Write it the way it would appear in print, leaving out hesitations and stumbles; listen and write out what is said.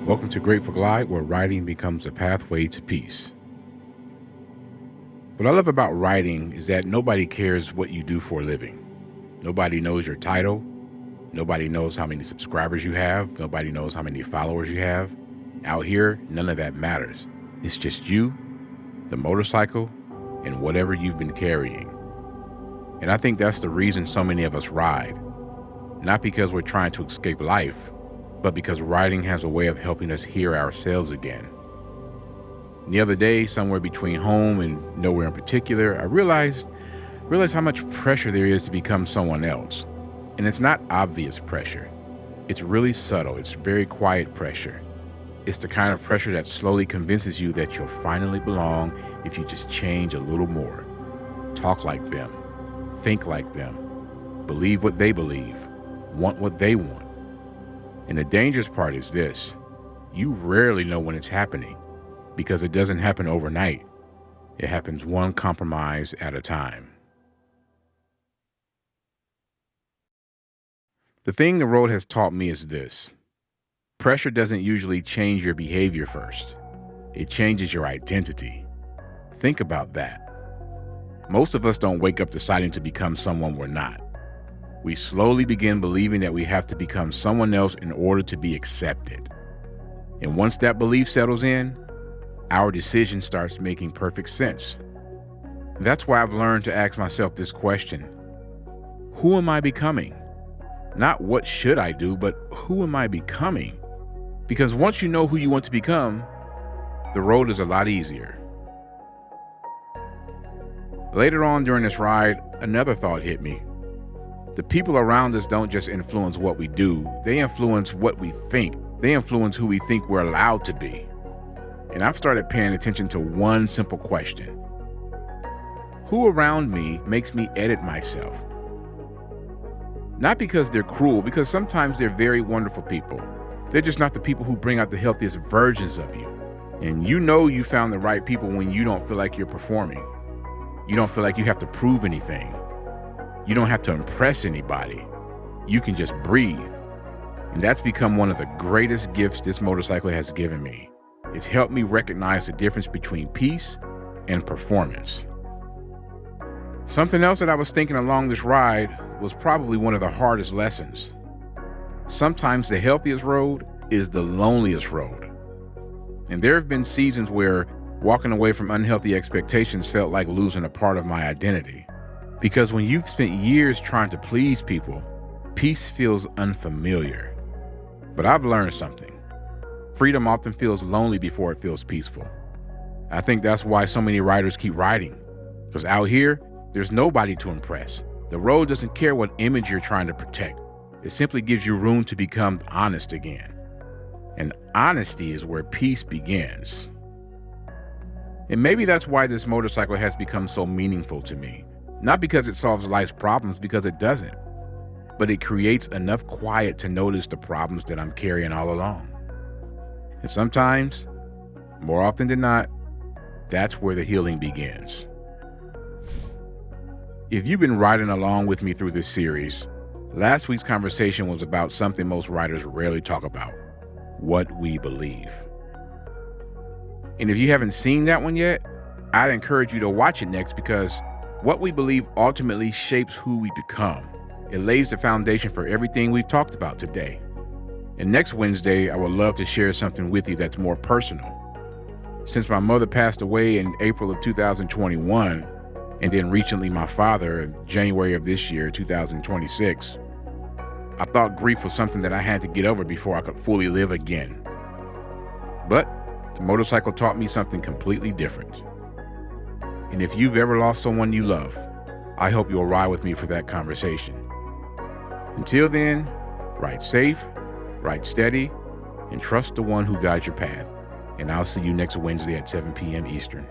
Welcome to Grateful Glide, where writing becomes a pathway to peace. What I love about writing is that nobody cares what you do for a living. Nobody knows your title. Nobody knows how many subscribers you have. Nobody knows how many followers you have. Out here, none of that matters. It's just you, the motorcycle, and whatever you've been carrying. And I think that's the reason so many of us ride. Not because we're trying to escape life, but because writing has a way of helping us hear ourselves again. The other day, somewhere between home and nowhere in particular, I realized how much pressure there is to become someone else. And it's not obvious pressure. It's really subtle. It's very quiet pressure. It's the kind of pressure that slowly convinces you that you'll finally belong if you just change a little more. Talk like them. Think like them. Believe what they believe. Want what they want. And the dangerous part is this: you rarely know when it's happening because it doesn't happen overnight. It happens one compromise at a time. The thing the road has taught me is this: pressure doesn't usually change your behavior first. It changes your identity. Think about that. Most of us don't wake up deciding to become someone we're not. We slowly begin believing that we have to become someone else in order to be accepted. And once that belief settles in, our decision starts making perfect sense. That's why I've learned to ask myself this question: who am I becoming? Not what should I do, but who am I becoming? Because once you know who you want to become, the road is a lot easier. Later on during this ride, another thought hit me. The people around us don't just influence what we do, they influence what we think. They influence who we think we're allowed to be. And I've started paying attention to one simple question: who around me makes me edit myself? Not because they're cruel, because sometimes they're very wonderful people. They're just not the people who bring out the healthiest versions of you. And you know you found the right people when you don't feel like you're performing. You don't feel like you have to prove anything. You don't have to impress anybody. You can just breathe. And that's become one of the greatest gifts this motorcycle has given me. It's helped me recognize the difference between peace and performance. Something else that I was thinking along this ride was probably one of the hardest lessons. Sometimes the healthiest road is the loneliest road. And there have been seasons where walking away from unhealthy expectations felt like losing a part of my identity. Because when you've spent years trying to please people, peace feels unfamiliar. But I've learned something. Freedom often feels lonely before it feels peaceful. I think that's why so many riders keep riding. Because out here, there's nobody to impress. The road doesn't care what image you're trying to protect. It simply gives you room to become honest again. And honesty is where peace begins. And maybe that's why this motorcycle has become so meaningful to me. Not because it solves life's problems, because it doesn't. But it creates enough quiet to notice the problems that I'm carrying all along. And sometimes, more often than not, that's where the healing begins. If you've been riding along with me through this series, last week's conversation was about something most riders rarely talk about: what we believe. And if you haven't seen that one yet, I'd encourage you to watch it next, because what we believe ultimately shapes who we become. It lays the foundation for everything we've talked about today. And next Wednesday, I would love to share something with you that's more personal. Since my mother passed away in April of 2021, and then recently my father in January of this year, 2026, I thought grief was something that I had to get over before I could fully live again. But the motorcycle taught me something completely different. And if you've ever lost someone you love, I hope you'll ride with me for that conversation. Until then, ride safe, ride steady, and trust the one who guides your path. And I'll see you next Wednesday at 7 p.m. Eastern.